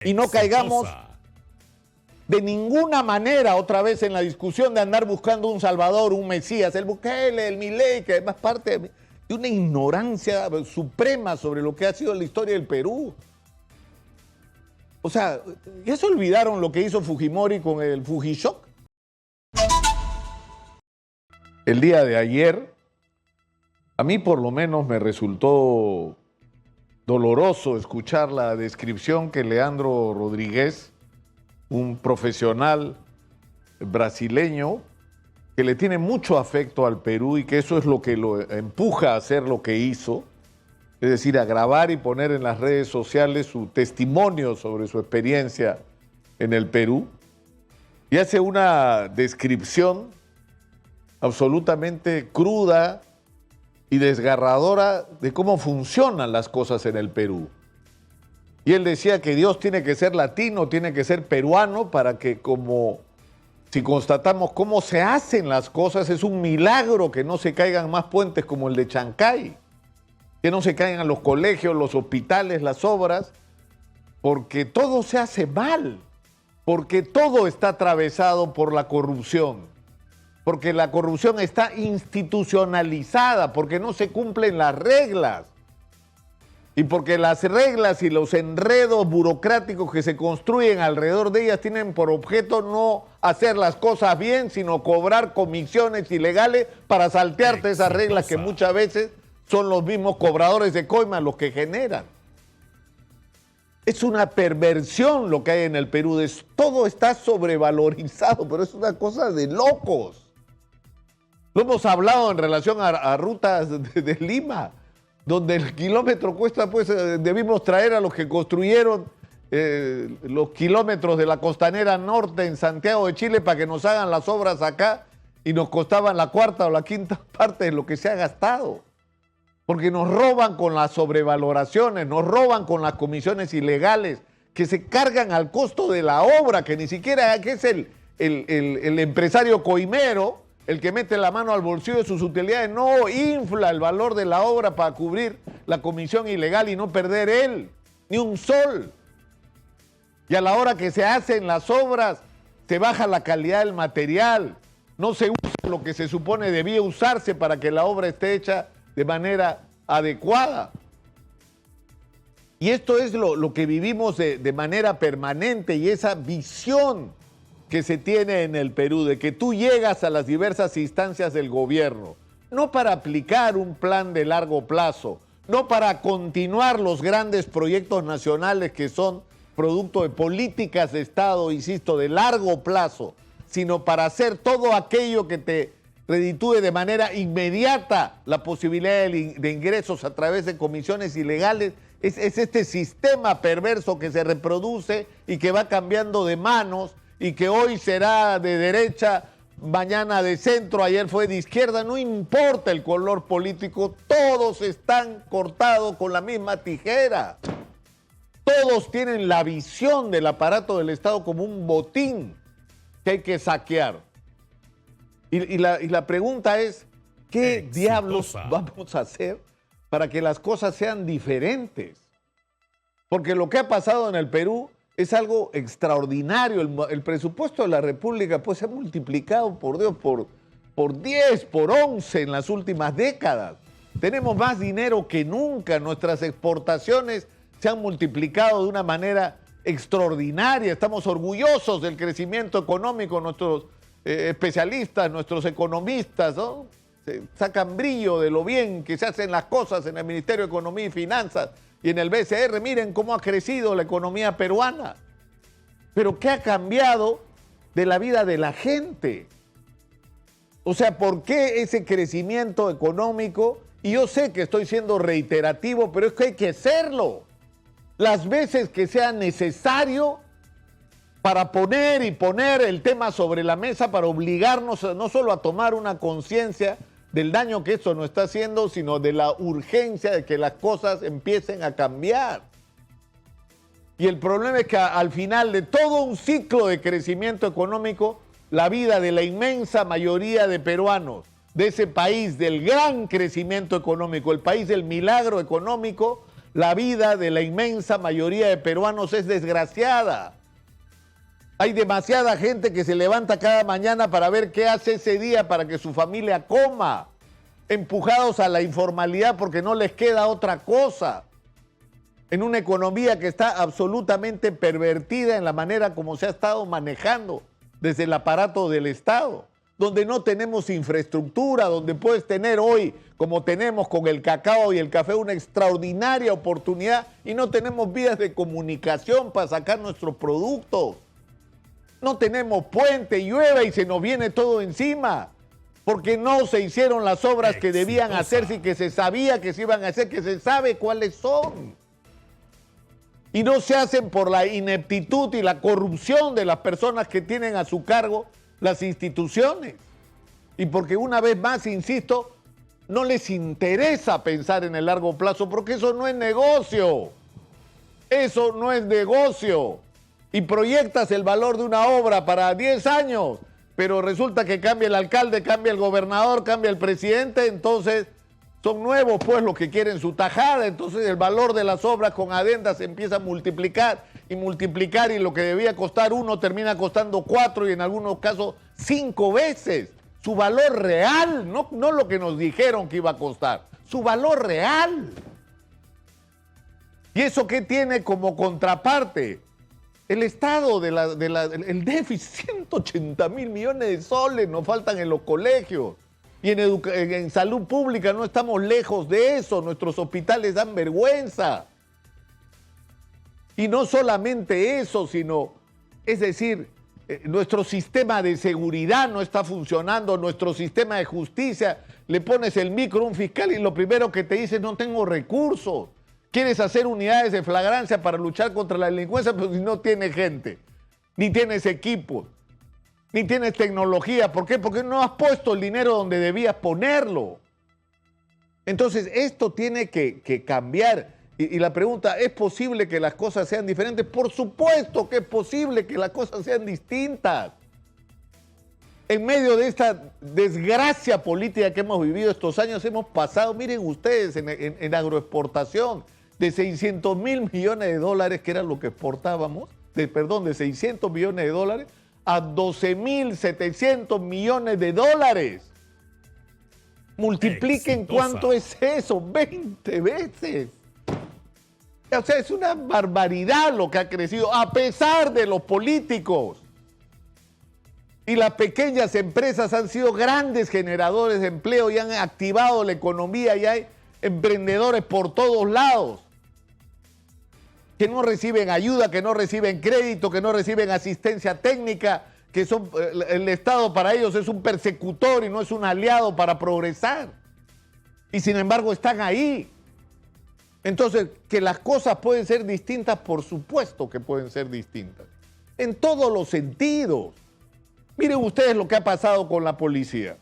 y no caigamos de ninguna manera otra vez en la discusión de andar buscando un salvador, un mesías, el Bukele, el Milei, que además parte de una ignorancia suprema sobre lo que ha sido la historia del Perú. O sea, ¿ya se olvidaron lo que hizo Fujimori con el Fujishock? El día de ayer, a mí por lo menos me resultó doloroso escuchar la descripción que Leandro Rodríguez, un profesional brasileño que le tiene mucho afecto al Perú y que eso es lo que lo empuja a hacer lo que hizo, es decir, a grabar y poner en las redes sociales su testimonio sobre su experiencia en el Perú, y hace una descripción absolutamente cruda y desgarradora de cómo funcionan las cosas en el Perú. Y él decía que Dios tiene que ser latino, tiene que ser peruano, para que, como si constatamos cómo se hacen las cosas, es un milagro que no se caigan más puentes como el de Chancay, que no se caigan los colegios, los hospitales, las obras, porque todo se hace mal, porque todo está atravesado por la corrupción, porque la corrupción está institucionalizada, porque no se cumplen las reglas, y porque las reglas y los enredos burocráticos que se construyen alrededor de ellas tienen por objeto no hacer las cosas bien, sino cobrar comisiones ilegales para saltearte esas reglas que muchas veces son los mismos cobradores de coima los que generan. Es una perversión lo que hay en el Perú, todo está sobrevalorizado, pero es una cosa de locos. Lo hemos hablado en relación a rutas de Lima, donde el kilómetro cuesta, pues debimos traer a los que construyeron los kilómetros de la Costanera Norte en Santiago de Chile para que nos hagan las obras acá, y nos costaban la cuarta o la quinta parte de lo que se ha gastado. Porque nos roban con las sobrevaloraciones, nos roban con las comisiones ilegales que se cargan al costo de la obra, que ni siquiera que es el empresario coimero el que mete la mano al bolsillo de sus utilidades, no infla el valor de la obra para cubrir la comisión ilegal y no perder él ni un sol. Y a la hora que se hacen las obras, se baja la calidad del material, no se usa lo que se supone debía usarse para que la obra esté hecha de manera adecuada. Y esto es lo que vivimos de manera permanente, y esa visión que se tiene en el Perú, de que tú llegas a las diversas instancias del gobierno, no para aplicar un plan de largo plazo, no para continuar los grandes proyectos nacionales que son producto de políticas de Estado, insisto, de largo plazo, sino para hacer todo aquello que te reditúe de manera inmediata la posibilidad de ingresos a través de comisiones ilegales. Es este sistema perverso que se reproduce y que va cambiando de manos, y que hoy será de derecha, mañana de centro, ayer fue de izquierda, no importa el color político, todos están cortados con la misma tijera. Todos tienen la visión del aparato del Estado como un botín que hay que saquear. Y la pregunta es, ¿qué diablos vamos a hacer para que las cosas sean diferentes? Porque lo que ha pasado en el Perú es algo extraordinario. El presupuesto de la República pues se ha multiplicado, por Dios, por 10, por 11 en las últimas décadas. Tenemos más dinero que nunca. Nuestras exportaciones se han multiplicado de una manera extraordinaria. Estamos orgullosos del crecimiento económico. Nuestros especialistas, nuestros economistas, ¿no?, sacan brillo de lo bien que se hacen las cosas en el Ministerio de Economía y Finanzas y en el BCR. Miren cómo ha crecido la economía peruana. Pero ¿qué ha cambiado de la vida de la gente? O sea, ¿por qué ese crecimiento económico? Y yo sé que estoy siendo reiterativo, pero es que hay que hacerlo las veces que sea necesario para poner el tema sobre la mesa, para obligarnos no solo a tomar una conciencia del daño que esto nos está haciendo, sino de la urgencia de que las cosas empiecen a cambiar. Y el problema es que al final de todo un ciclo de crecimiento económico, la vida de la inmensa mayoría de peruanos, de ese país del gran crecimiento económico, el país del milagro económico, la vida de la inmensa mayoría de peruanos es desgraciada. Hay demasiada gente que se levanta cada mañana para ver qué hace ese día para que su familia coma, empujados a la informalidad porque no les queda otra cosa. En una economía que está absolutamente pervertida en la manera como se ha estado manejando desde el aparato del Estado, donde no tenemos infraestructura, donde puedes tener hoy, como tenemos con el cacao y el café, una extraordinaria oportunidad y no tenemos vías de comunicación para sacar nuestros productos. No tenemos puente, llueve y se nos viene todo encima, porque no se hicieron las obras que debían hacerse y que se sabía que se iban a hacer, que se sabe cuáles son. Y no se hacen por la ineptitud y la corrupción de las personas que tienen a su cargo las instituciones. Y porque una vez más, insisto, no les interesa pensar en el largo plazo, porque eso no es negocio. Eso no es negocio. Y proyectas el valor de una obra para 10 años, pero resulta que cambia el alcalde, cambia el gobernador, cambia el presidente, entonces son nuevos pues los que quieren su tajada, entonces el valor de las obras con adendas se empieza a multiplicar y lo que debía costar 1 termina costando 4 y en algunos casos 5 veces su valor real, no lo que nos dijeron que iba a costar, su valor real. ¿Y eso qué tiene como contraparte? El Estado, el déficit, 180.000 millones de soles nos faltan en los colegios. Y en salud pública no estamos lejos de eso. Nuestros hospitales dan vergüenza. Y no solamente eso, sino, es decir, nuestro sistema de seguridad no está funcionando, nuestro sistema de justicia, le pones el micro a un fiscal y lo primero que te dice es no tengo recursos. Quieres hacer unidades de flagrancia para luchar contra la delincuencia, pero si no tienes gente, ni tienes equipos, ni tienes tecnología. ¿Por qué? Porque no has puesto el dinero donde debías ponerlo. Entonces, esto tiene que cambiar. Y la pregunta, ¿es posible que las cosas sean diferentes? Por supuesto que es posible que las cosas sean distintas. En medio de esta desgracia política que hemos vivido estos años, hemos pasado, miren ustedes, en agroexportación, de 600.000 millones de dólares, que era lo que exportábamos, de 600 millones de dólares, a 12.700 millones de dólares. Multipliquen cuánto es eso, 20 veces. O sea, es una barbaridad lo que ha crecido, a pesar de los políticos. Y las pequeñas empresas han sido grandes generadores de empleo y han activado la economía y hay emprendedores por todos lados que no reciben ayuda, que no reciben crédito, que no reciben asistencia técnica, que el Estado para ellos es un persecutor y no es un aliado para progresar. Y sin embargo están ahí. Entonces, que las cosas pueden ser distintas, por supuesto que pueden ser distintas. En todos los sentidos. Miren ustedes lo que ha pasado con la policía.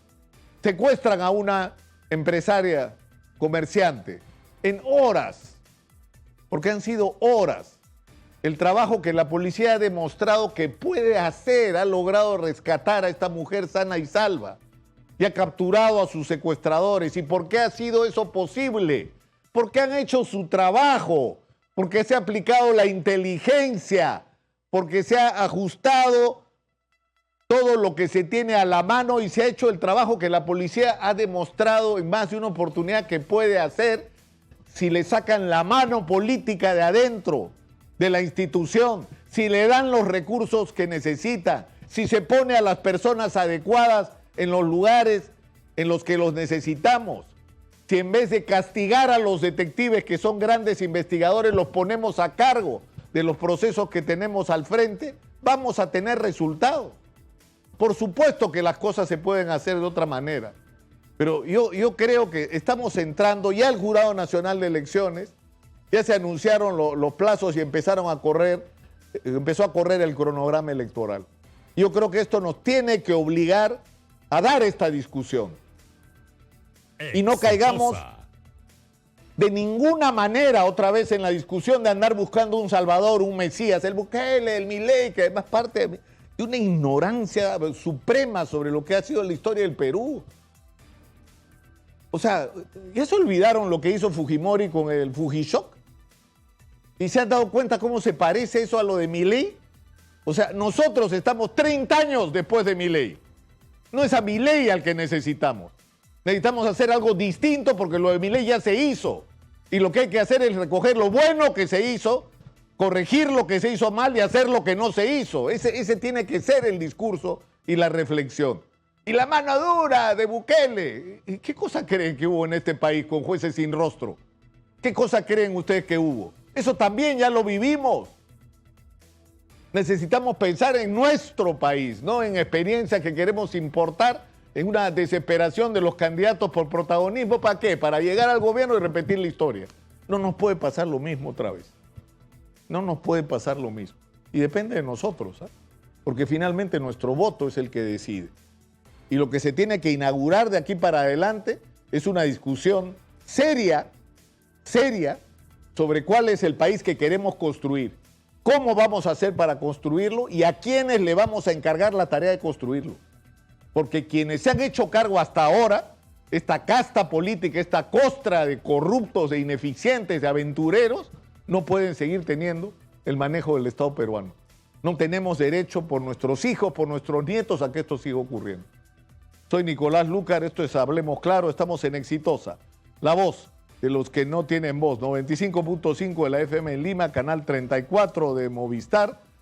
Secuestran a una empresaria, comerciante, en horas, porque han sido horas. El trabajo que la policía ha demostrado que puede hacer, ha logrado rescatar a esta mujer sana y salva y ha capturado a sus secuestradores. ¿Y por qué ha sido eso posible? Porque han hecho su trabajo, porque se ha aplicado la inteligencia, porque se ha ajustado todo lo que se tiene a la mano y se ha hecho el trabajo que la policía ha demostrado en más de una oportunidad que puede hacer si le sacan la mano política de adentro de la institución, si le dan los recursos que necesita, si se pone a las personas adecuadas en los lugares en los que los necesitamos, si en vez de castigar a los detectives que son grandes investigadores los ponemos a cargo de los procesos que tenemos al frente, vamos a tener resultados. Por supuesto que las cosas se pueden hacer de otra manera, pero yo creo que estamos entrando ya al Jurado Nacional de Elecciones, ya se anunciaron los plazos y empezó a correr el cronograma electoral. Yo creo que esto nos tiene que obligar a dar esta discusión y no caigamos de ninguna manera otra vez en la discusión de andar buscando un salvador, un mesías, el Bukele, el Milei, que además parte de una ignorancia suprema sobre lo que ha sido la historia del Perú. O sea, ¿ya se olvidaron lo que hizo Fujimori con el Fujishock? ¿Y se han dado cuenta cómo se parece eso a lo de Milei? O sea, nosotros estamos 30 años después de Milei. No es a Milei al que necesitamos. Necesitamos hacer algo distinto porque lo de Milei ya se hizo. Y lo que hay que hacer es recoger lo bueno que se hizo, corregir lo que se hizo mal y hacer lo que no se hizo. Ese tiene que ser el discurso y la reflexión. Y la mano dura de Bukele. ¿Qué cosa creen que hubo en este país con jueces sin rostro? ¿Qué cosa creen ustedes que hubo? Eso también ya lo vivimos. Necesitamos pensar en nuestro país, no en experiencias que queremos importar, en una desesperación de los candidatos por protagonismo. ¿Para qué? Para llegar al gobierno y repetir la historia. No nos puede pasar lo mismo otra vez. No nos puede pasar lo mismo. Y depende de nosotros, ¿sabes? Porque finalmente nuestro voto es el que decide. Y lo que se tiene que inaugurar de aquí para adelante es una discusión seria sobre cuál es el país que queremos construir, cómo vamos a hacer para construirlo y a quiénes le vamos a encargar la tarea de construirlo. Porque quienes se han hecho cargo hasta ahora, esta casta política, esta costra de corruptos, de ineficientes, de aventureros, no pueden seguir teniendo el manejo del Estado peruano. No tenemos derecho por nuestros hijos, por nuestros nietos, a que esto siga ocurriendo. Soy Nicolás Lucar, esto es Hablemos Claro, estamos en Exitosa, la voz de los que no tienen voz, 95.5 de la FM en Lima, canal 34 de Movistar,